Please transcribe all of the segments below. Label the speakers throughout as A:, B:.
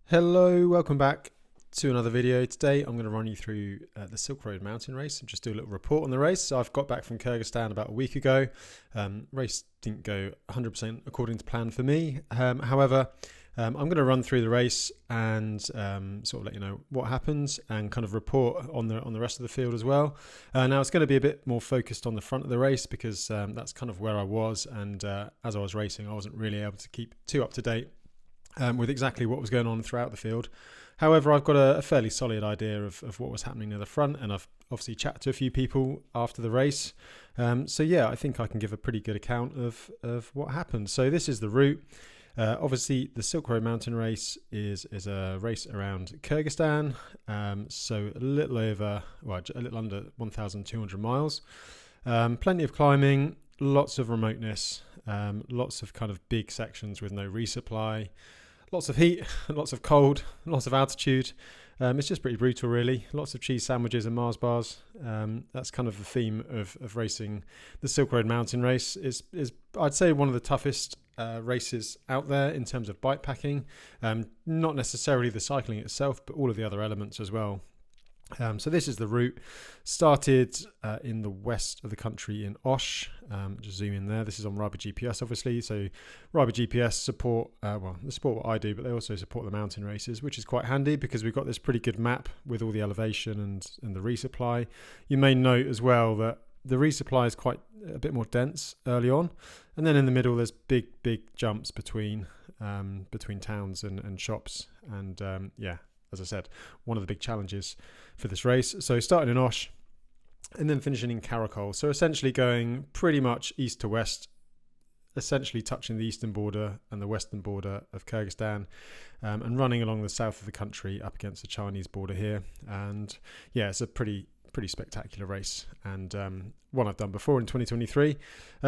A: Hello, welcome back to another video. Today I'm going to run you through the Silk Road mountain race and just do a little report on the race. So I've got back from Kyrgyzstan about a week ago. Race didn't go 100% according to plan for me. However, I'm going to run through the race and sort of let you know what happens and kind of report on the rest of the field as well. Now it's going to be a bit more focused on the front of the race because that's kind of where I was, and as I was racing I wasn't really able to keep too up to date with exactly what was going on throughout the field. However, I've got a fairly solid idea of what was happening near the front, and I've obviously chatted to a few people after the race. So yeah, I think I can give a pretty good account of what happened. So this is the route. Obviously, the Silk Road Mountain Race is a race around Kyrgyzstan, so a little under 1,200 miles. Plenty of climbing, lots of remoteness, lots of kind of big sections with no resupply. Lots of heat, lots of cold, lots of altitude. It's just pretty brutal, really. Lots of cheese sandwiches and Mars bars. That's kind of the theme of racing the Silk Road Mountain Race. Is I'd say one of the toughest races out there in terms of bike packing. Not necessarily the cycling itself, but all of the other elements as well. So this is the route. Started in the west of the country in Osh. Just zoom in there. This is on Arabel GPS, obviously. So Arabel GPS support, they support what I do, but they also support the mountain races, which is quite handy because we've got this pretty good map with all the elevation and the resupply. You may note as well that the resupply is quite a bit more dense early on, and then in the middle there's big jumps between towns and shops, and as I said, one of the big challenges for this race. So starting in Osh and then finishing in Karakol. So essentially going pretty much east to west, essentially touching the eastern border and the western border of Kyrgyzstan, and running along the south of the country up against the Chinese border here. And yeah, it's a pretty spectacular race, and one I've done before in 2023.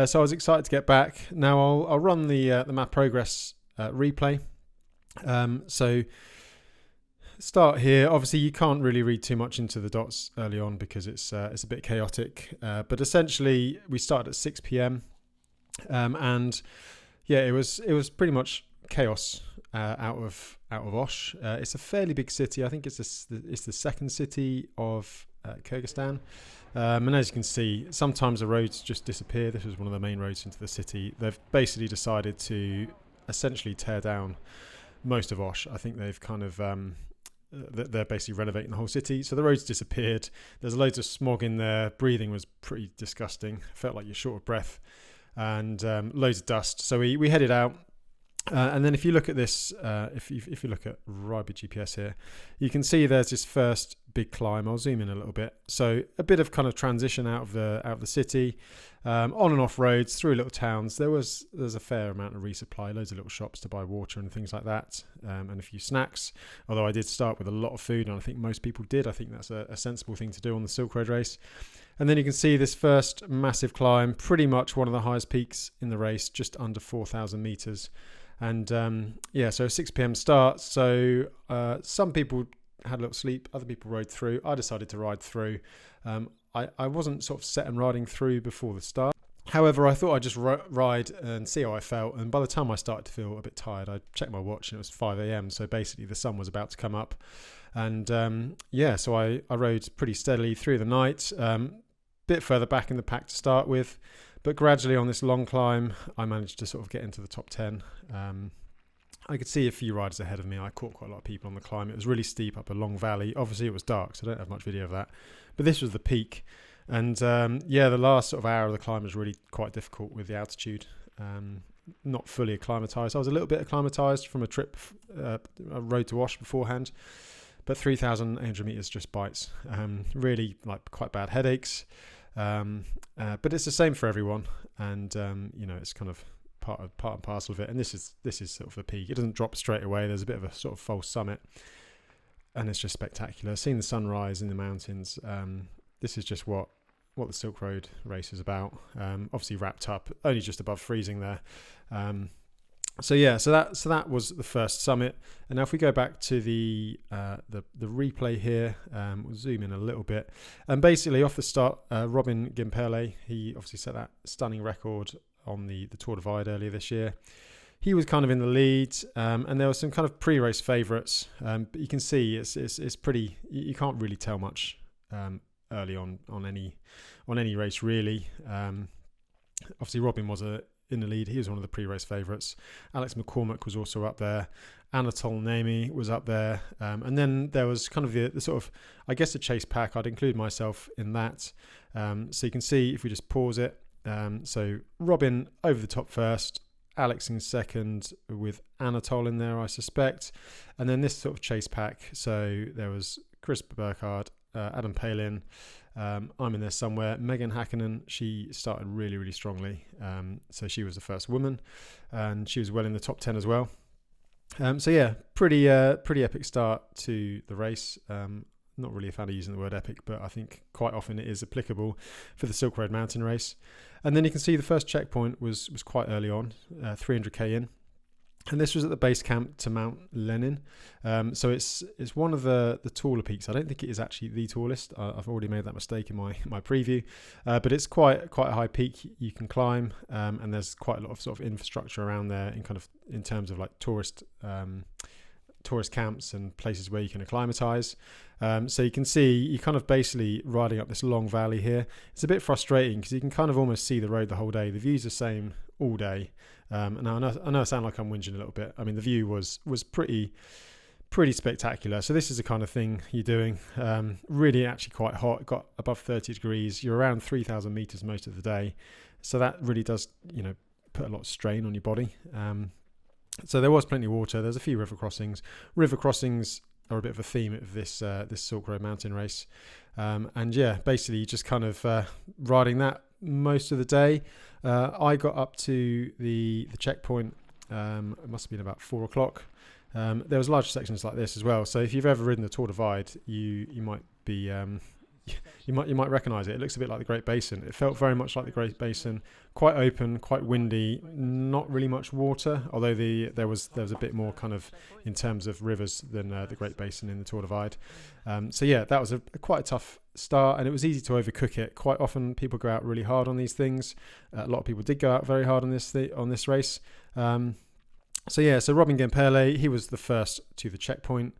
A: So I was excited to get back. Now I'll run the map progress replay. So start here. Obviously you can't really read too much into the dots early on because it's a bit chaotic, but essentially we started at 6 p.m. And yeah, it was pretty much chaos out of Osh. It's a fairly big city. I think it's the second city of Kyrgyzstan, and as you can see, sometimes the roads just disappear. This was one of the main roads into the city. They've basically decided to essentially tear down most of Osh. I think they've kind of they're basically renovating the whole city, so the roads disappeared. There's loads of smog in there. Breathing was pretty disgusting. Felt like you're short of breath, and loads of dust. So we headed out, and then if you look at this, if you look at Arabel GPS here, you can see there's this first big climb. I'll zoom in a little bit. So a bit of kind of transition out of the city, on and off roads through little towns. There's a fair amount of resupply, loads of little shops to buy water and things like that, and a few snacks. Although I did start with a lot of food, and I think most people did. I think that's a sensible thing to do on the Silk Road race. And then you can see this first massive climb, pretty much one of the highest peaks in the race, just under 4,000 meters. And so 6 p.m. start. So some people had a little sleep, other people rode through. I decided to ride through. I wasn't sort of set on riding through before the start. However, I thought I'd just ride and see how I felt. And by the time I started to feel a bit tired, I checked my watch and it was 5 a.m. So basically the sun was about to come up. And so I rode pretty steadily through the night, bit further back in the pack to start with. But gradually on this long climb, I managed to sort of get into the top 10. I could see a few riders ahead of me. I caught quite a lot of people on the climb. It was really steep up a long valley. Obviously it was dark, so I don't have much video of that. But this was the peak. And the last sort of hour of the climb was really quite difficult with the altitude. Not fully acclimatized. I was a little bit acclimatized from a trip, a road to Osh beforehand. But 3,800 meters just bites. Really like quite bad headaches. But it's the same for everyone. And, it's kind of part and parcel of it. And this is sort of the peak. It doesn't drop straight away. There's a bit of a sort of false summit, and it's just spectacular. Seeing the sunrise in the mountains. This is just what the Silk Road race is about. Obviously wrapped up only just above freezing there. So that was the first summit. And now if we go back to the replay here, we'll zoom in a little bit. And basically off the start, Robin Gimpele, he obviously set that stunning record on the Tour Divide earlier this year. he was kind of in the lead, and there were some kind of pre-race favourites, but you can see it's pretty. You can't really tell much early on any race really. Obviously, Robin was in the lead. He was one of the pre-race favourites. Alex McCormack was also up there. Anatol Nemi was up there, and then there was kind of the sort of, I guess, the chase pack. I'd include myself in that. So you can see if we just pause it. So Robin over the top first. Alex in second with Anatol in there, I suspect. And then this sort of chase pack. So there was Chris Burkhardt, Adam Palin. I'm in there somewhere. Megan Hakkinen, she started really, really strongly. So she was the first woman, and she was well in the top 10 as well. So yeah, pretty epic start to the race. Not really a fan of using the word epic, but I think quite often it is applicable for the Silk Road Mountain Race. And then you can see the first checkpoint was quite early on, 300k in. And this was at the base camp to Mount Lenin. So it's one of the taller peaks. I don't think it is actually the tallest. I've already made that mistake in my preview. But it's quite a high peak you can climb. And there's quite a lot of sort of infrastructure around there in terms of like tourist camps and places where you can acclimatise. So you can see you're kind of basically riding up this long valley here. It's a bit frustrating because you can kind of almost see the road the whole day. The view's the same all day. And I know I sound like I'm whinging a little bit. I mean, the view was pretty spectacular. So this is the kind of thing you're doing. Really actually quite hot. It got above 30 degrees. You're around 3,000 metres most of the day. So that really does, put a lot of strain on your body. So there was plenty of water. There's a few river crossings. River crossings are a bit of a theme of this Silk Road Mountain Race. And yeah, basically just kind of riding that most of the day. I got up to the checkpoint. It must have been about 4 o'clock. There was large sections like this as well. So if you've ever ridden the Tour Divide, you might be you might recognise it. It looks a bit like the Great Basin. It felt very much like the Great Basin, quite open, quite windy, not really much water. Although there was a bit more kind of in terms of rivers than the Great Basin in the Tour Divide. So yeah, that was quite a tough start, and it was easy to overcook it. Quite often people go out really hard on these things. A lot of people did go out very hard on this race. So yeah, so Robin Gempele, he was the first to the checkpoint.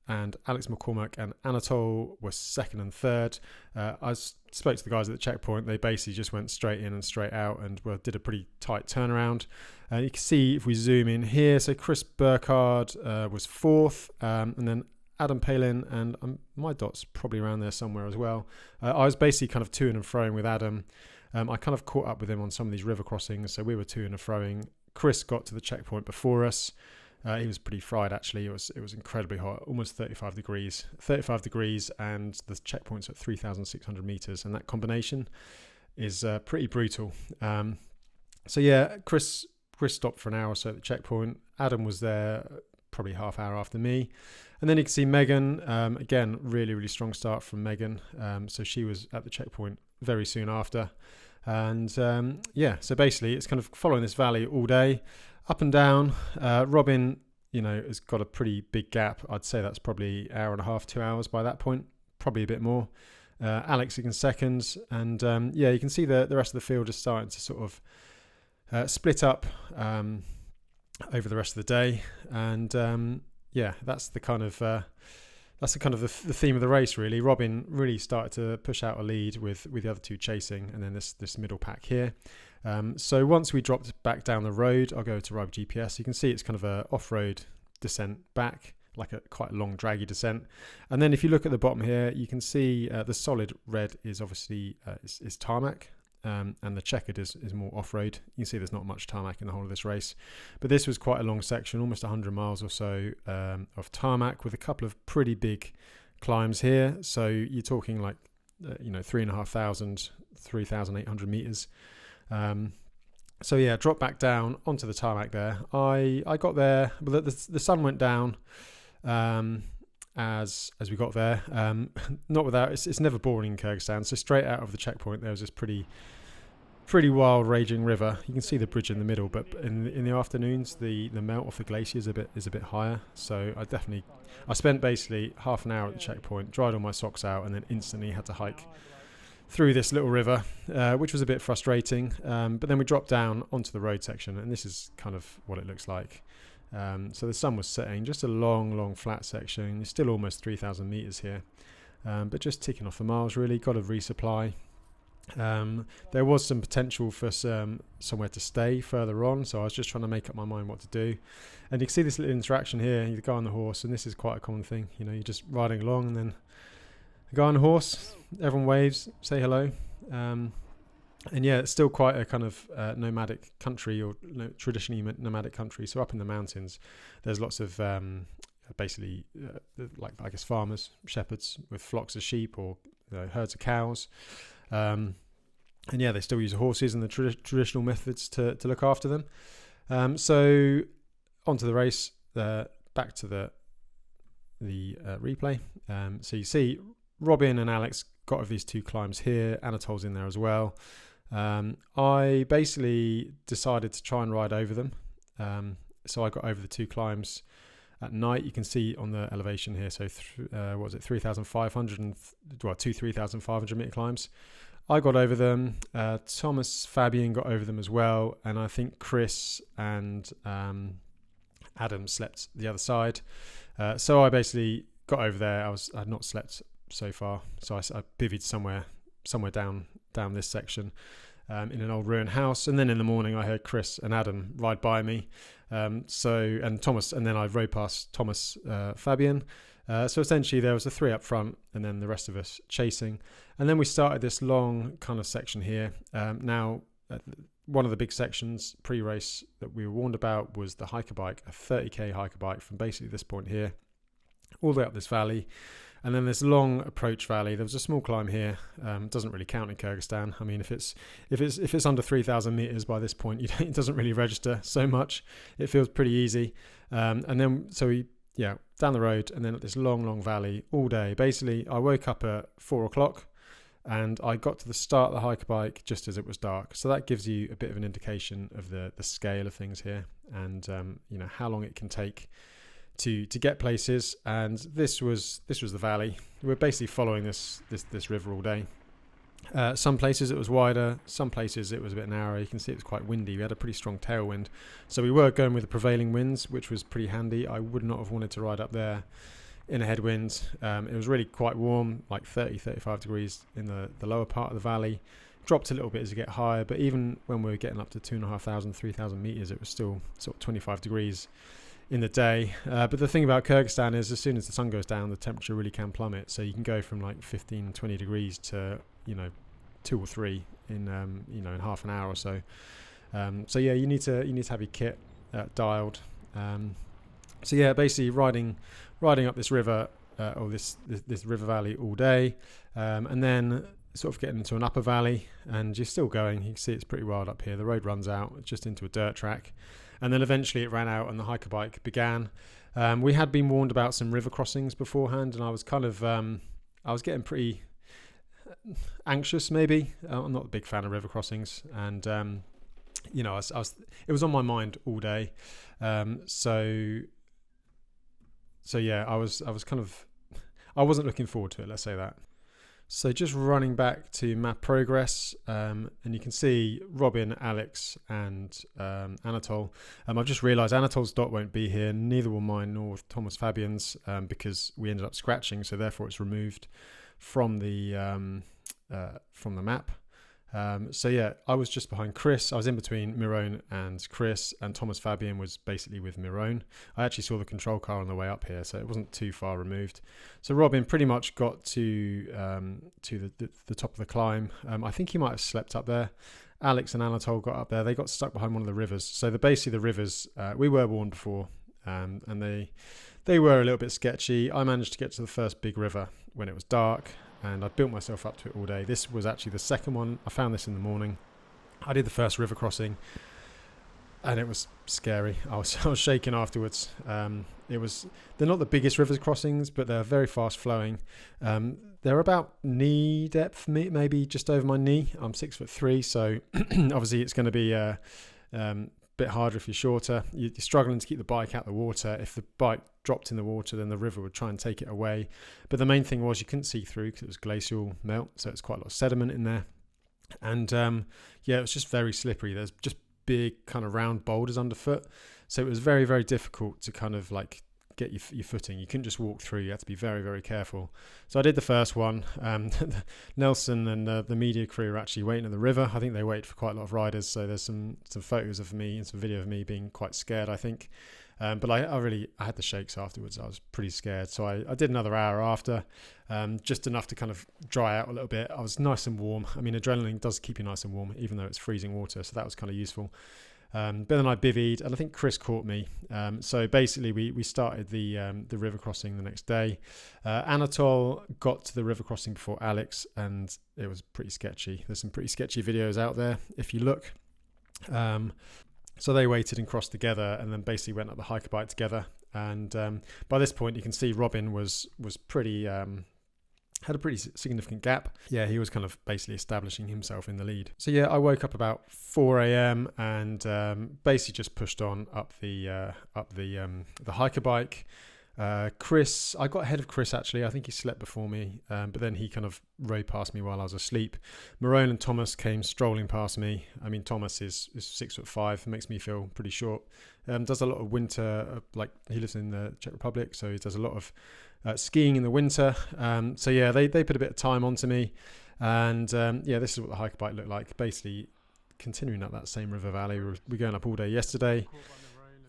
A: And Alex McCormack and Anatol were second and third. I spoke to the guys at the checkpoint. They basically just went straight in and straight out and did a pretty tight turnaround. You can see if we zoom in here, so Chris Burkhardt was fourth, and then Adam Palin, and my dot's probably around there somewhere as well. I was basically kind of to and froing with Adam. I kind of caught up with him on some of these river crossings, so we were to and froing. Chris got to the checkpoint before us. He was pretty fried actually. It was incredibly hot, almost 35 degrees, and the checkpoint's at 3,600 meters, and that combination is pretty brutal. So yeah, Chris stopped for an hour or so at the checkpoint. Adam was there probably half hour after me, and then you can see Megan. Again, really strong start from Megan. So she was at the checkpoint very soon after, and yeah, so basically it's kind of following this valley all day. Up and down. Robin, has got a pretty big gap. I'd say that's probably an hour and a half, 2 hours by that point, probably a bit more. Alex in second, and yeah, you can see the rest of the field is starting to sort of split up over the rest of the day, and yeah, that's the kind of the theme of the race really. Robin really started to push out a lead with the other two chasing, and then this middle pack here. So once we dropped back down the road, I'll go to Arabel GPS. You can see it's kind of a off-road descent back, like a quite long draggy descent. And then if you look at the bottom here, you can see the solid red is obviously is tarmac, and the checkered is more off-road. You can see there's not much tarmac in the whole of this race, but this was quite a long section, almost 100 miles or so of tarmac with a couple of pretty big climbs here. So you're talking like 3,500, 3,800 meters. So yeah, drop back down onto the tarmac there. I got there, but the sun went down as we got there. Not without it's never boring in Kyrgyzstan. So straight out of the checkpoint, there was this pretty wild raging river. You can see the bridge in the middle, but in the afternoons, the melt off the glacier is a bit higher. So I spent basically half an hour at the checkpoint, dried all my socks out, and then instantly had to hike through this little river, which was a bit frustrating. But then we dropped down onto the road section, and this is kind of what it looks like. So the sun was setting, just a long flat section. It's still almost 3,000 meters here, but just ticking off the miles, really. Got a resupply. There was some potential for somewhere to stay further on, so I was just trying to make up my mind what to do. And you can see this little interaction here. You go on the horse, and this is quite a common thing. You know, you're just riding along, and then the guy on the horse, everyone waves, say hello. And yeah, it's still quite a kind of nomadic country, or traditionally nomadic country. So up in the mountains, there's lots of basically like, I guess, farmers, shepherds with flocks of sheep or herds of cows. And yeah, they still use horses and the traditional methods to look after them. So onto the race, back to the replay. So you see Robin and Alex got over these two climbs here. Anatol's in there as well. I basically decided to try and ride over them. So I got over the two climbs at night. You can see on the elevation here. So what was it, 3,500 and two 3,500 meter climbs. I got over them. Thomas Fabian got over them as well, and I think Chris and Adam slept the other side. So I basically got over there. I had not slept so far, so I bivvied somewhere down this section in an old ruined house. And then in the morning I heard Chris and Adam ride by me, and Thomas, and then I rode past Thomas Fabian. So essentially there was the three up front and then the rest of us chasing, and then we started this long kind of section here. Now one of the big sections pre-race that we were warned about was the hiker bike, a 30k hiker bike from basically this point here all the way up this valley. And then this long approach valley. There was a small climb here. Doesn't really count in Kyrgyzstan. I mean, if it's under 3,000 meters by this point, it doesn't really register so much. It feels pretty easy. And then so we down the road, and then at this long valley all day. Basically, I woke up at 4 o'clock, and I got to the start of the hiker bike just as it was dark. So that gives you a bit of an indication of the scale of things here, and how long it can take to get places. And this was the valley. We're basically following this river all day. Some places it was wider, some places it was a bit narrower. You can see it was quite windy. We had a pretty strong tailwind, so we were going with the prevailing winds, which was pretty handy. I would not have wanted to ride up there in a headwind. It was really quite warm, like 30-35 degrees in the lower part of the valley. Dropped a little bit as you get higher, but even when we were getting up to 2,500-3,000 meters, it was still sort of 25 degrees in the day. But the thing about Kyrgyzstan is, as soon as the sun goes down, the temperature really can plummet. So you can go from like 15-20 degrees to 2 or 3 in in half an hour or so. So yeah, you need to have your kit dialed. So yeah, basically riding up this river or this river valley all day, and then sort of getting into an upper valley, and you're still going. You can see it's pretty wild up here. The road runs out just into a dirt track, and then eventually it ran out and the hiker bike began. We had been warned about some river crossings beforehand, and I was kind of I was getting pretty anxious, maybe. I'm not a big fan of river crossings, and I was it was on my mind all day. So yeah, I was kind of, I wasn't looking forward to it, let's say that. So just running back to map progress, and you can see Robin, Alex, and Anatol. I've just realised Anatol's dot won't be here, neither will mine nor Thomas Fabian's, because we ended up scratching, so therefore it's removed from the map. So yeah, I was just behind Chris. I was in between Miron and Chris, and Thomas Fabian was basically with Miron. I actually saw the control car on the way up here, so it wasn't too far removed. So Robin pretty much got to the top of the climb. I think he might have slept up there. Alex and Anatol got up there. They got stuck behind one of the rivers. So basically the rivers, we were warned before, and they were a little bit sketchy. I managed to get to the first big river when it was dark, and I built myself up to it all day. This was actually the second one. I found this in the morning. I did the first river crossing, and it was scary. I was shaking afterwards. They're not the biggest river crossings, but they're very fast flowing. They're about knee depth, maybe just over my knee. I'm 6'3", so obviously it's going to be bit harder if you're shorter. You're struggling to keep the bike out of the water. If the bike dropped in the water, then the river would try and take it away. But the main thing was you couldn't see through because it was glacial melt, so it's quite a lot of sediment in there. And yeah, it was just very slippery. There's just big kind of round boulders underfoot, so it was very, very difficult to kind of like get your footing. You couldn't just walk through. You had to be very, very careful. So I did the first one. Nelson and the media crew were actually waiting in the river. I think they wait for quite a lot of riders, so there's some photos of me and some video of me being quite scared, I think. But I had the shakes afterwards. I was pretty scared. So I did another hour after, just enough to kind of dry out a little bit. I was nice and warm. I mean, adrenaline does keep you nice and warm, even though it's freezing water. So that was kind of useful. But then I bivvied, and I think Chris caught me. So basically, we started the river crossing the next day. Anatol got to the river crossing before Alex, and it was pretty sketchy. There's some pretty sketchy videos out there if you look. So they waited and crossed together, and then basically went up the hiker bike together. And by this point, you can see Robin was pretty had a pretty significant gap. Yeah, he was kind of basically establishing himself in the lead. So yeah, I woke up about 4 a.m. and basically just pushed on up the hiker bike. Chris, I got ahead of Chris actually. I think he slept before me, but then he kind of rode past me while I was asleep. Marone and Thomas came strolling past me. I mean, Thomas is 6'5", makes me feel pretty short. Does a lot of winter, like he lives in the Czech Republic, so he does a lot of skiing in the winter. So yeah, they put a bit of time onto me, and yeah, this is what the hiker bike looked like. Basically, continuing up that same river valley. We're going up all day yesterday.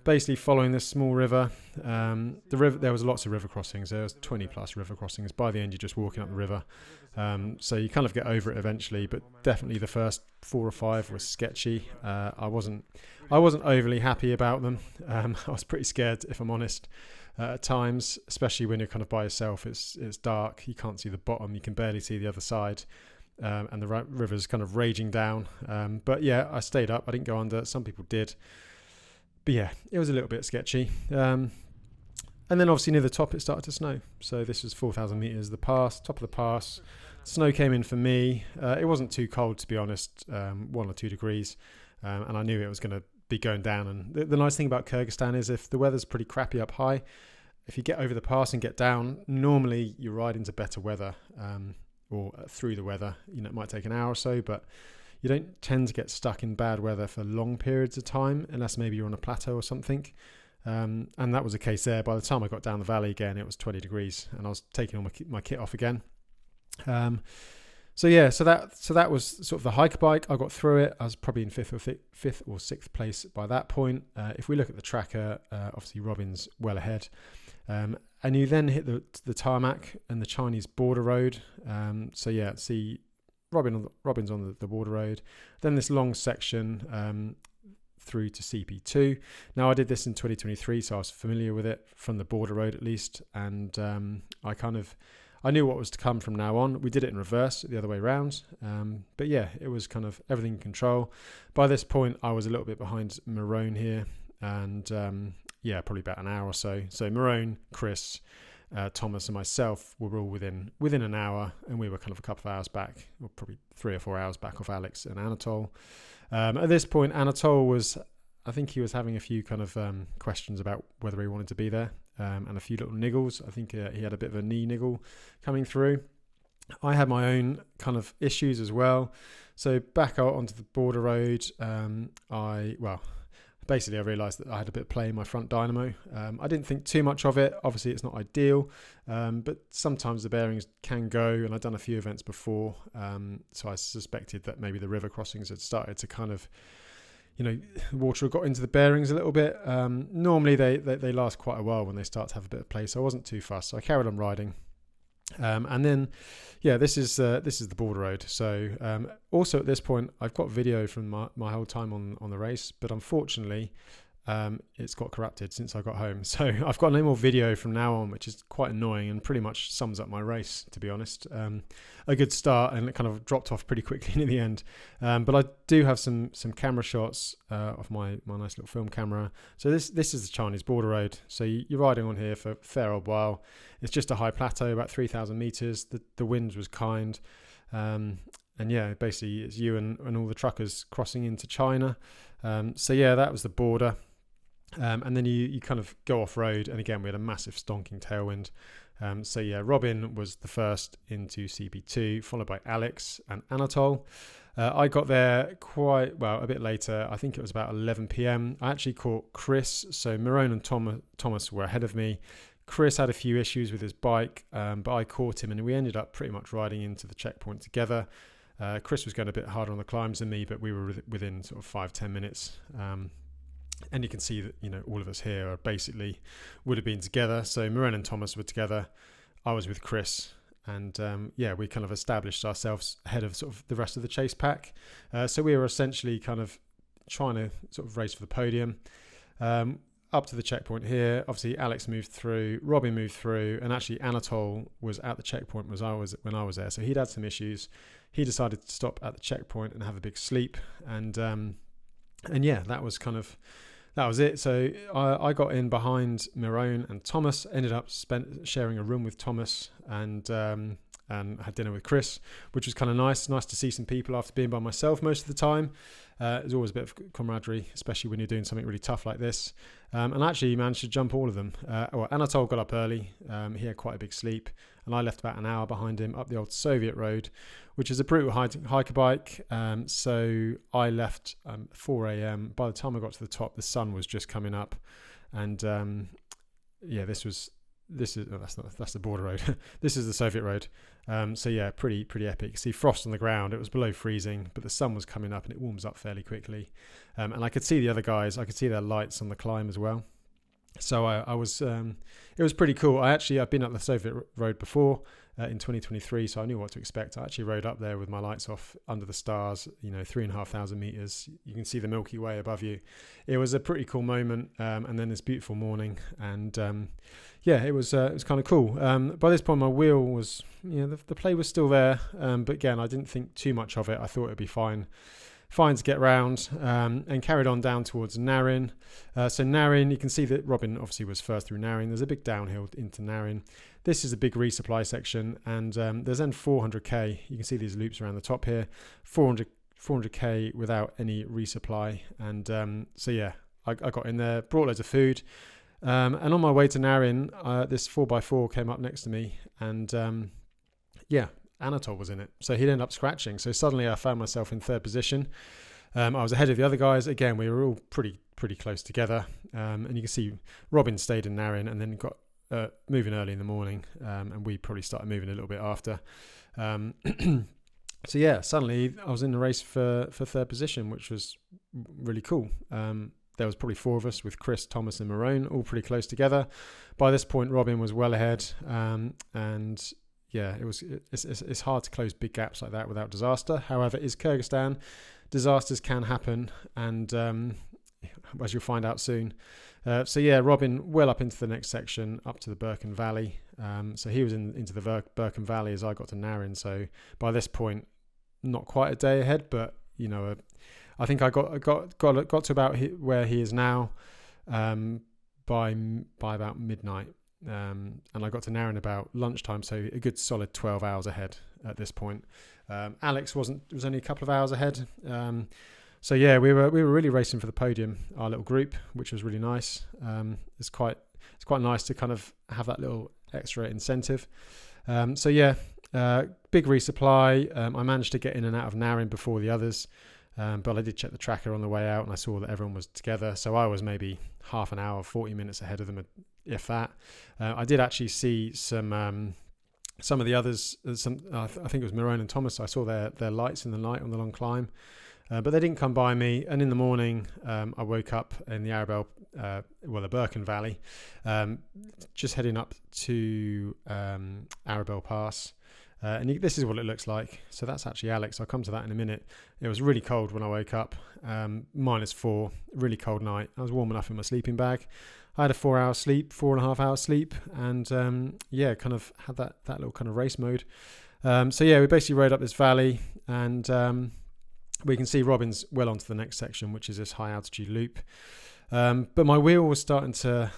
A: Basically following this small river. The river, there was lots of river crossings. There was 20 plus river crossings. By the end, you're just walking up the river. So you kind of get over it eventually, but definitely the first 4 or 5 was sketchy. I wasn't overly happy about them. I was pretty scared, if I'm honest, at times, especially when you're kind of by yourself. It's dark. You can't see the bottom. You can barely see the other side. And the river's kind of raging down. But yeah, I stayed up. I didn't go under. Some people did. But yeah, it was a little bit sketchy. And then obviously near the top, it started to snow. So this was 4,000 meters, the pass, top of the pass. Snow came in for me. It wasn't too cold, to be honest, 1 or 2 degrees. And I knew it was going to be going down. And the nice thing about Kyrgyzstan is if the weather's pretty crappy up high, if you get over the pass and get down, normally you ride into better weather or through the weather. You know, it might take an hour or so, but you don't tend to get stuck in bad weather for long periods of time, unless maybe you're on a plateau or something. And that was the case there. By the time I got down the valley again, it was 20 degrees, and I was taking all my kit off again. So yeah, so that was sort of the hiker bike. I got through it. I was probably in fifth or sixth place by that point. If we look at the tracker, obviously Robin's well ahead. And you then hit the tarmac and the Chinese border road. So yeah, see. Robin's on the border road, then this long section through to CP2. Now I did this in 2023, so I was familiar with it from the border road at least, and I knew what was to come from now on. We did it in reverse, the other way around, but yeah, it was kind of everything in control. By this point, I was a little bit behind Marone here, and yeah, probably about an hour or so. So Marone, Chris, Thomas and myself were all within an hour, and we were kind of a couple of hours back, or probably 3 or 4 hours back off Alex and Anatol. At this point, Anatol I think he was having a few kind of questions about whether he wanted to be there, and a few little niggles. I think he had a bit of a knee niggle coming through. I had my own kind of issues as well. So back out onto the border road, basically, I realised that I had a bit of play in my front dynamo. I didn't think too much of it. Obviously, it's not ideal, but sometimes the bearings can go, and I'd done a few events before, so I suspected that maybe the river crossings had started to kind of, water got into the bearings a little bit. Normally, they last quite a while when they start to have a bit of play, so I wasn't too fussed. So I carried on riding. And then, yeah, this is the border road. So also at this point, I've got video from my whole time on the race, but unfortunately, it's got corrupted since I got home. So I've got no more video from now on, which is quite annoying and pretty much sums up my race, to be honest. A good start, and it kind of dropped off pretty quickly near the end. But I do have some camera shots of my nice little film camera. So this is the Chinese border road. So you're riding on here for a fair old while. It's just a high plateau, about 3,000 meters. The wind was kind. And yeah, basically it's you and all the truckers crossing into China. So yeah, that was the border. And then you kind of go off road, and again we had a massive stonking tailwind. So yeah, Robin was the first into CB2, followed by Alex and Anatol. I got there a bit later. I think it was about 11 p.m. I actually caught Chris. So Naryn and Thomas were ahead of me. Chris had a few issues with his bike, but I caught him, and we ended up pretty much riding into the checkpoint together. Chris was going a bit harder on the climbs than me, but we were within sort of 5-10 minutes. And you can see that, all of us here are basically would have been together. So Naryn and Thomas were together. I was with Chris. And we kind of established ourselves ahead of sort of the rest of the chase pack. So we were essentially kind of trying to sort of race for the podium. Up to the checkpoint here, obviously Alex moved through, Robin moved through, and actually Anatol was at the checkpoint when I was there. So he'd had some issues. He decided to stop at the checkpoint and have a big sleep. And yeah, that was it. So I got in behind Naryn and Thomas, ended up sharing a room with Thomas, and had dinner with Chris, which was kind of nice to see some people after being by myself most of the time. There's always a bit of camaraderie, especially when you're doing something really tough like this. And actually managed to jump all of them. Anatol got up early. He had quite a big sleep, and I left about an hour behind him up the old Soviet road, which is a brutal hiker bike. So I left 4 a.m. By the time I got to the top, the sun was just coming up, and that's the border road. This is the Soviet road. So yeah, pretty epic. See frost on the ground. It was below freezing, but the sun was coming up and it warms up fairly quickly. And I could see the other guys. I could see their lights on the climb as well. So I was. It was pretty cool. I've been up the Soviet road before in 2023, so I knew what to expect. I actually rode up there with my lights off under the stars. 3,500 meters. You can see the Milky Way above you. It was a pretty cool moment. And then this beautiful morning, and it was kind of cool. By this point, my wheel was, the play was still there, but again, I didn't think too much of it. I thought it'd be fine to get round, and carried on down towards Naryn. So Naryn, you can see that Robin obviously was first through Naryn. There's a big downhill into Naryn. This is a big resupply section, and there's then 400k. You can see these loops around the top here, 400k without any resupply. And I got in there, brought loads of food. And on my way to Naryn, this 4x4 came up next to me, and Anatol was in it. So he'd end up scratching. So suddenly I found myself in third position. I was ahead of the other guys. Again, we were all pretty close together. And you can see Robin stayed in Naryn and then got moving early in the morning. And we probably started moving a little bit after. So yeah, suddenly I was in the race for third position, which was really cool. There was probably 4 of us with Chris, Thomas and Naryn, all pretty close together. By this point, Robin was well ahead. And yeah, it's hard to close big gaps like that without disaster. However, it's Kyrgyzstan. Disasters can happen. And as you'll find out soon. So yeah, Robin well up into the next section, up to the Birken Valley. So he was into the Birken Valley as I got to Naryn. So by this point, not quite a day ahead, but I think I got to about where he is now by about midnight, and I got to Naryn about lunchtime, so a good solid 12 hours ahead at this point. Alex was only a couple of hours ahead. So yeah, we were really racing for the podium, our little group, which was really nice. It's quite nice to kind of have that little extra incentive. So yeah, big resupply. I managed to get in and out of Naryn before the others. But I did check the tracker on the way out, and I saw that everyone was together. So I was maybe half an hour, 40 minutes ahead of them, if that. I did actually see some of the others. I think it was Naryn and Thomas. I saw their lights in the night on the long climb, but they didn't come by me. And in the morning, I woke up in the Arabel, the Birken Valley, just heading up to Arabel Pass. And this is what it looks like. So that's actually Alex. I'll come to that in a minute. It was really cold when I woke up, -4, really cold night. I was warm enough in my sleeping bag. I had a 4-hour sleep, 4.5 hours sleep, and kind of had that little kind of race mode. So yeah, we basically rode up this valley, and we can see Robin's well onto the next section, which is this high altitude loop. But my wheel was starting to,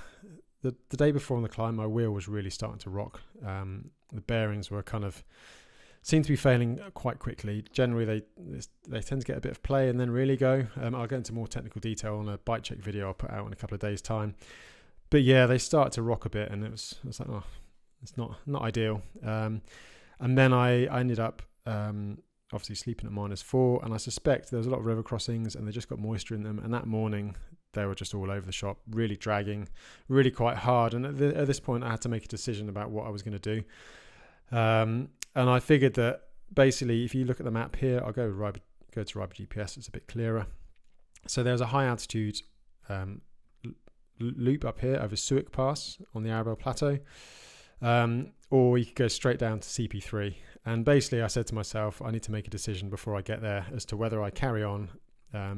A: the day before on the climb, my wheel was really starting to rock. The bearings were kind of seem to be failing quite quickly. Generally, they tend to get a bit of play and then really go. I'll get into more technical detail on a bike check video I'll put out in a couple of days' time. But yeah, they start to rock a bit, and it was like, oh, it's not ideal. And then I ended up obviously sleeping at -4, and I suspect there was a lot of river crossings and they just got moisture in them. And that morning they were just all over the shop, really dragging, really quite hard. And at this point I had to make a decision about what I was going to do. And I figured that basically, if you look at the map here, I'll go to Arabel GPS, it's a bit clearer. So there's a high altitude loop up here over Suik Pass on the Arabel plateau, or you could go straight down to CP3. And basically I said to myself, I need to make a decision before I get there as to whether I carry on,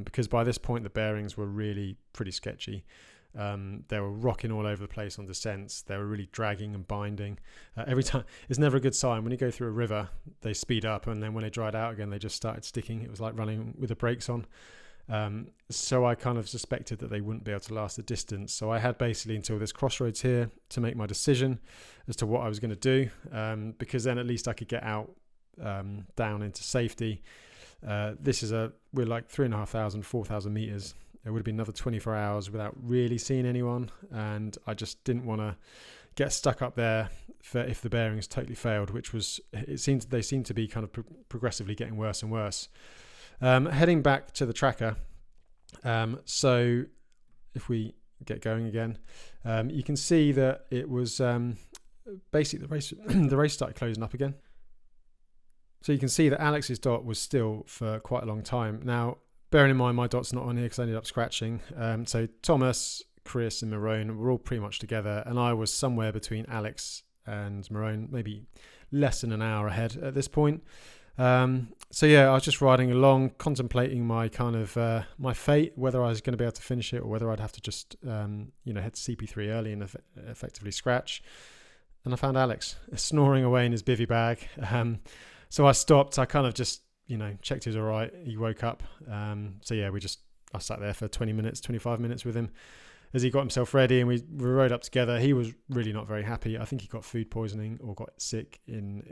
A: because by this point the bearings were really pretty sketchy. They were rocking all over the place on descents. They were really dragging and binding. Every time, it's never a good sign. When you go through a river, they speed up, and then when they dried out again, they just started sticking. It was like running with the brakes on. So I kind of suspected that they wouldn't be able to last the distance. So I had basically until this crossroads here to make my decision as to what I was going to do, because then at least I could get out down into safety. We're like 3,500, 4,000 meters. It would have been another 24 hours without really seeing anyone, and I just didn't want to get stuck up there if the bearings totally failed, which was, they seem to be kind of progressively getting worse and worse. Heading back to the tracker, so if we get going again, you can see that it was basically the race started closing up again. So you can see that Alex's dot was still for quite a long time. Now, bearing in mind my dot's not on here because I ended up scratching. So Thomas, Chris and Naryn were all pretty much together, and I was somewhere between Alex and Naryn, maybe less than an hour ahead at this point. So yeah, I was just riding along, contemplating my kind of my fate, whether I was going to be able to finish it or whether I'd have to just head to CP3 early and effectively scratch. And I found Alex snoring away in his bivvy bag. So I stopped. I kind of just checked he was all right. He woke up. So yeah, I sat there for 20 minutes, 25 minutes with him as he got himself ready, and we rode up together. He was really not very happy. I think he got food poisoning or got sick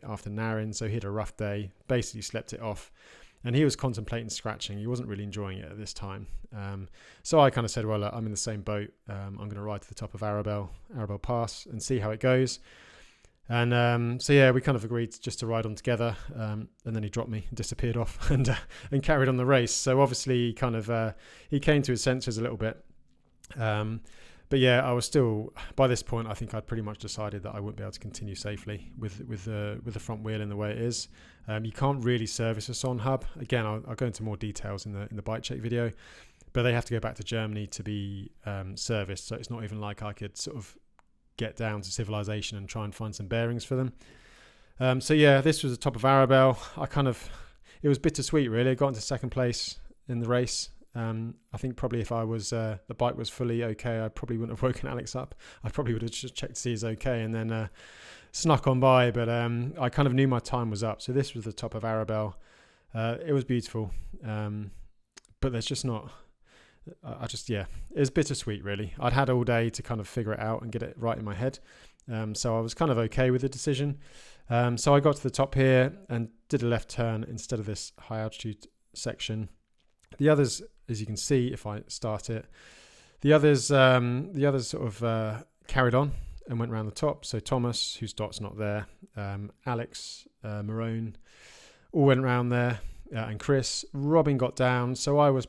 A: after Naryn, so he had a rough day, basically slept it off, and he was contemplating scratching. He wasn't really enjoying it at this time. So I kind of said, well, look, I'm in the same boat. I'm going to ride to the top of Arabel Pass and see how it goes. And so yeah, we kind of agreed just to ride on together, and then he dropped me and disappeared off and carried on the race. So obviously he came to his senses a little bit. But yeah, I was still, by this point, I think I'd pretty much decided that I wouldn't be able to continue safely with the front wheel in the way it is. You can't really service a Son hub. Again, I'll go into more details in the bike check video, but they have to go back to Germany to be serviced. So it's not even like I could sort of get down to civilization and try and find some bearings for them. So yeah, this was the top of Arabel. It was bittersweet really. I got into second place in the race. I think probably if the bike was fully okay, I probably wouldn't have woken Alex up. I probably would have just checked to see he's okay and then snuck on by. But I kind of knew my time was up. So this was the top of Arabel. It was beautiful, but there's just not. It was bittersweet really. I'd had all day to kind of figure it out and get it right in my head. So I was kind of okay with the decision. So I got to the top here and did a left turn instead of this high altitude section. The others, as you can see, if I start it, the others sort of carried on and went around the top. So Thomas, whose dot's not there, Alex, Marone, all went around there, and Chris. Robin got down, so I was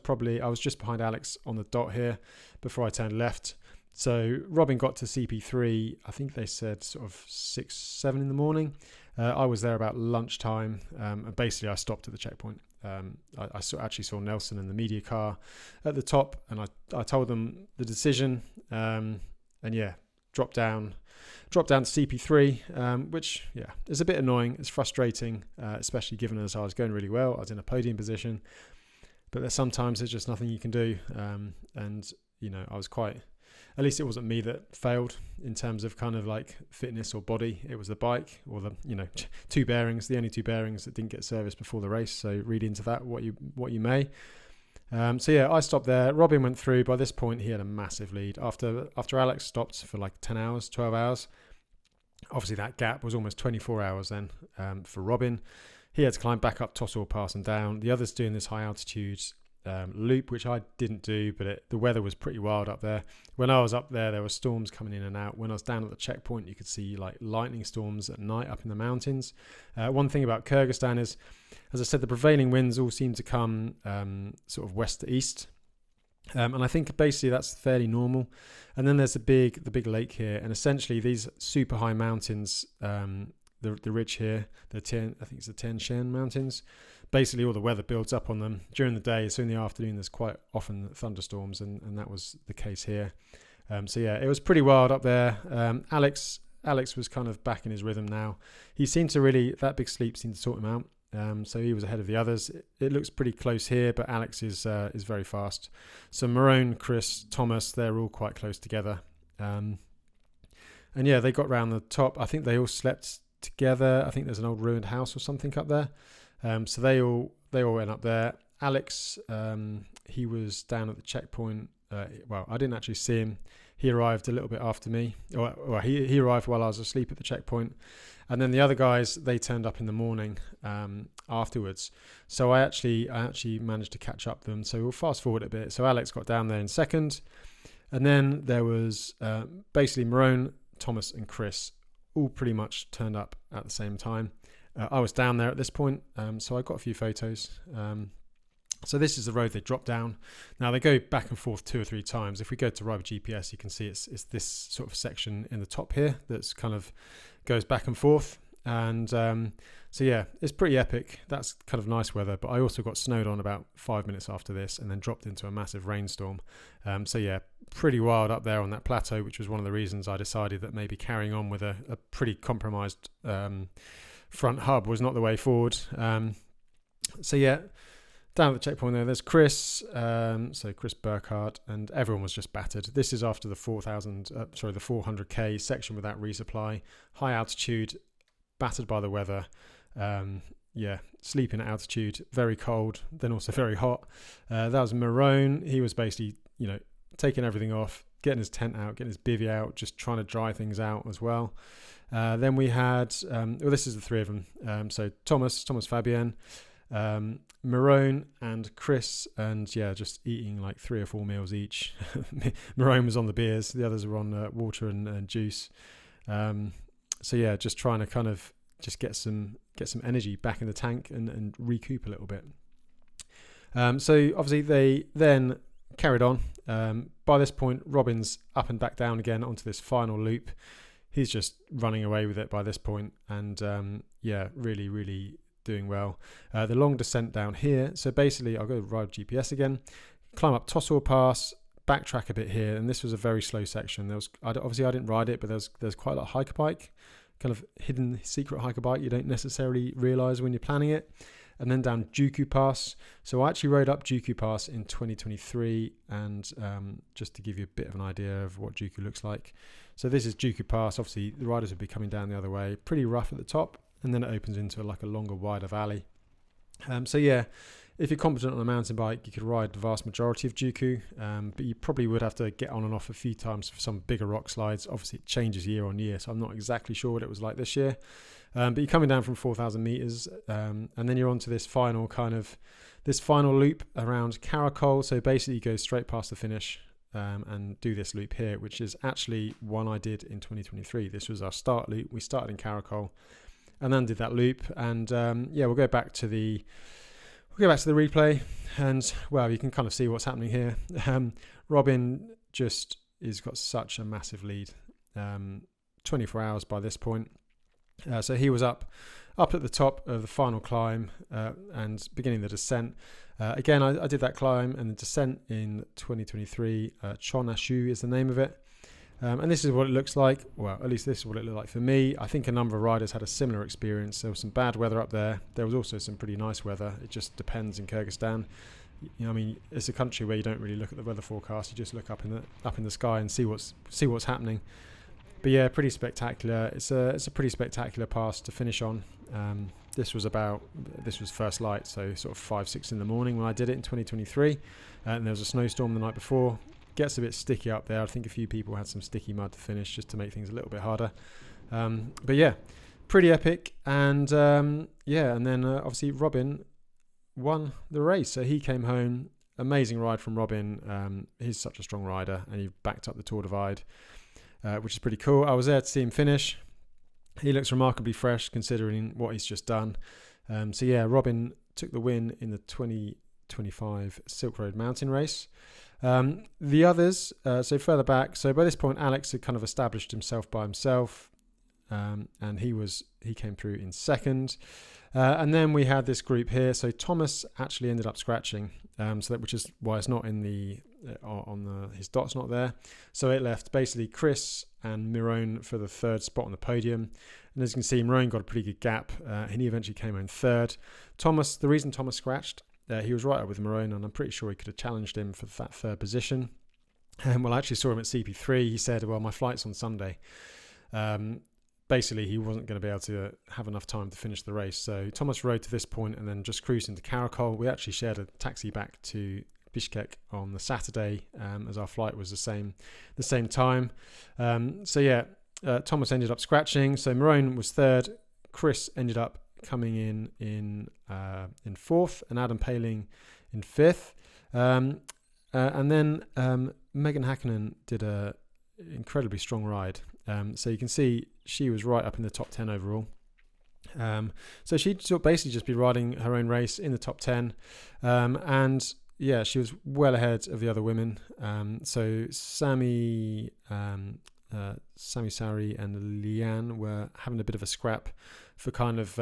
A: just behind Alex on the dot here before I turned left. So Robin got to CP3, I think they said sort of 6, 7 in the morning. I was there about lunchtime, and basically I stopped at the checkpoint. I actually saw Nelson in the media car at the top, and I told them the decision, and yeah, dropped down to CP3, which yeah is a bit annoying. It's frustrating, especially given as I was going really well. I was in a podium position, but sometimes there's just nothing you can do, and I was quite. At least it wasn't me that failed in terms of kind of like fitness or body. It was the bike or the two bearings, the only two bearings that didn't get serviced before the race. So read into that what you may. So yeah, I stopped there. Robin went through. By this point, he had a massive lead. After Alex stopped for like 10 hours, 12 hours, Obviously that gap was almost 24 hours then for Robin. He had to climb back up Tossall Pass and down. The others doing this high altitude loop, which I didn't do, but the weather was pretty wild up there. When I was up there were storms coming in and out. When I was down at the checkpoint, you could see like lightning storms at night up in the mountains. One thing about Kyrgyzstan is, as I said, the prevailing winds all seem to come sort of west to east. And I think basically that's fairly normal. And then there's the big lake here, and essentially these super high mountains, the ridge here, I think it's the Tian Shan mountains. Basically all the weather builds up on them during the day, so in the afternoon there's quite often thunderstorms, and that was the case here. So yeah, it was pretty wild up there. Alex was kind of back in his rhythm now. He seemed to that big sleep seemed to sort him out. So he was ahead of the others. It looks pretty close here, but Alex is very fast. So Marone, Chris, Thomas, they're all quite close together. And yeah, they got round the top. I think they all slept together. I think there's an old ruined house or something up there. So they all went up there. Alex, he was down at the checkpoint. Well, I didn't actually see him. He arrived a little bit after me. Well, he arrived while I was asleep at the checkpoint. And then the other guys, they turned up in the morning afterwards. So I actually managed to catch up them. So we'll fast forward a bit. So Alex got down there in second. And then there was basically Marone, Thomas and Chris all pretty much turned up at the same time. I was down there at this point, so I got a few photos. So this is the road they drop down. Now they go back and forth 2 or 3 times. If we go to Arabel GPS, you can see it's this sort of section in the top here that's kind of goes back and forth. And so yeah, it's pretty epic. That's kind of nice weather, but I also got snowed on about 5 minutes after this and then dropped into a massive rainstorm. So yeah, pretty wild up there on that plateau, which was one of the reasons I decided that maybe carrying on with a pretty compromised front hub was not the way forward. So yeah, down at the checkpoint there's Chris, so Chris Burkhardt, and everyone was just battered. This is after the 400k section without resupply, high altitude, battered by the weather. Yeah, sleeping at altitude, very cold, then also very hot. That was Marone. He was basically, taking everything off, getting his tent out, getting his bivvy out, just trying to dry things out as well. Then we had, this is the 3 of them. So Thomas Fabian, Marone and Chris, and yeah, just eating like 3 or 4 meals each. Marone was on the beers, the others were on water and juice. So yeah, just trying to kind of just get some energy back in the tank and recoup a little bit. So obviously they then carried on. By this point, Robin's up and back down again onto this final loop. He's just running away with it by this point, and yeah, really, really doing well. The long descent down here. So basically, I'll go ride GPS again, climb up Tossall Pass, backtrack a bit here, and this was a very slow section. Obviously I didn't ride it, but there's quite a lot of hiker bike, kind of hidden secret hiker bike you don't necessarily realise when you're planning it. And then down Juku Pass. So I actually rode up Juku Pass in 2023, and just to give you a bit of an idea of what Juku looks like. So this is Juku Pass. Obviously the riders would be coming down the other way, pretty rough at the top, and then it opens into like a longer, wider valley. So yeah, if you're competent on a mountain bike, you could ride the vast majority of Juku, but you probably would have to get on and off a few times for some bigger rock slides. Obviously it changes year on year, so I'm not exactly sure what it was like this year. But you're coming down from 4,000 meters, and then you're onto this final loop around Karakol. So basically you go straight past the finish, and do this loop here, which is actually one I did in 2023. This was our start loop. We started in Karakol and then did that loop, and yeah, we'll go back to the replay, and well, you can kind of see what's happening here. Robin just has got such a massive lead, 24 hours by this point. So he was up at the top of the final climb and beginning the descent. Again, I did that climb and the descent in 2023. Chonashu is the name of it. And this is what it looks like. Well, at least this is what it looked like for me. I think a number of riders had a similar experience. There was some bad weather up there. There was also some pretty nice weather. It just depends in Kyrgyzstan. I mean, it's a country where you don't really look at the weather forecast. You just look up in the sky and see what's happening. But yeah, pretty spectacular. It's a pretty spectacular pass to finish on. This was first light, so sort of 5-6 in the morning when I did it in 2023, and there was a snowstorm the night before. Gets a bit sticky up there. I think a few people had some sticky mud to finish just to make things a little bit harder. But yeah, pretty epic. And yeah, and then obviously Robin won the race, so he came home. Amazing ride from Robin. He's such a strong rider, and he backed up the Tour Divide, which is pretty cool. I was there to see him finish. He looks remarkably fresh considering what he's just done. So yeah, Robin took the win in the 2025 Silk Road Mountain Race. The others, so further back, so by this point Alex had kind of established himself by himself, and he came through in second. And then we had this group here. So Thomas actually ended up scratching, which is why it's not in the his dot's not there. So it left basically Chris and Naryn for the third spot on the podium. And as you can see, Naryn got a pretty good gap, and he eventually came in third. Thomas, the reason Thomas scratched, he was right up with Naryn, and I'm pretty sure he could have challenged him for that third position. Well, I actually saw him at CP3. He said, "Well, my flight's on Sunday." Basically, he wasn't going to be able to have enough time to finish the race. So Thomas rode to this point and then just cruised into Karakol. We actually shared a taxi back to Bishkek on the Saturday, as our flight was the same time. So yeah, Thomas ended up scratching. So Naryn was third. Chris ended up coming in fourth, and Adam Paling in fifth. And then Megan Hakkinen did a incredibly strong ride. So you can see she was right up in the top 10 overall. So she'd basically just be riding her own race in the top 10. And yeah, she was well ahead of the other women. So Sami Sari and Leanne were having a bit of a scrap for kind of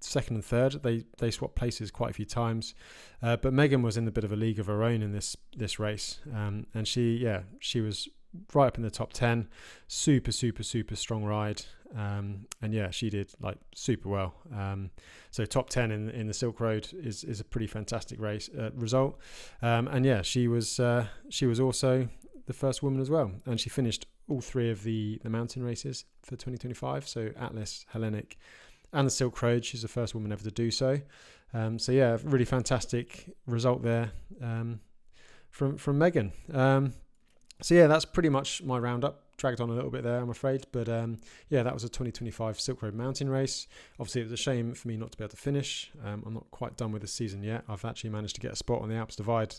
A: second and third. They swapped places quite a few times. But Megan was in a bit of a league of her own in this race. And she was right up in the top 10. Super strong ride. And yeah, she did like super well. So top 10 in the Silk Road is a pretty fantastic result. And yeah, she was also the first woman as well, and she finished all three of the mountain races for 2025. So Atlas, Hellenic, and the Silk Road. She's the first woman ever to do so. So yeah, really fantastic result there from Megan. So yeah, that's pretty much my roundup. Dragged on a little bit there, I'm afraid, but yeah, that was a 2025 Silk Road mountain race. Obviously, it was a shame for me not to be able to finish. I'm not quite done with the season yet. I've actually managed to get a spot on the Alps Divide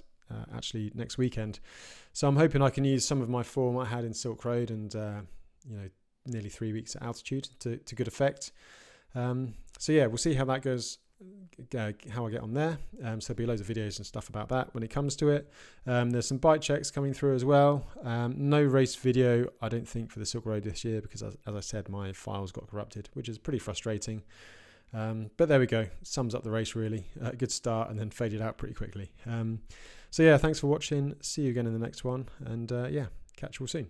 A: actually next weekend, so I'm hoping I can use some of my form I had in Silk Road and nearly 3 weeks at altitude to good effect. So yeah, we'll see how that goes. How I get on there. So there'll be loads of videos and stuff about that when it comes to it. There's some bike checks coming through as well. No race video, I don't think, for the Silk Road this year because, as I said, my files got corrupted, which is pretty frustrating. But there we go. Sums up the race really. Good start and then faded out pretty quickly. So yeah, thanks for watching. See you again in the next one, and yeah, catch you all soon.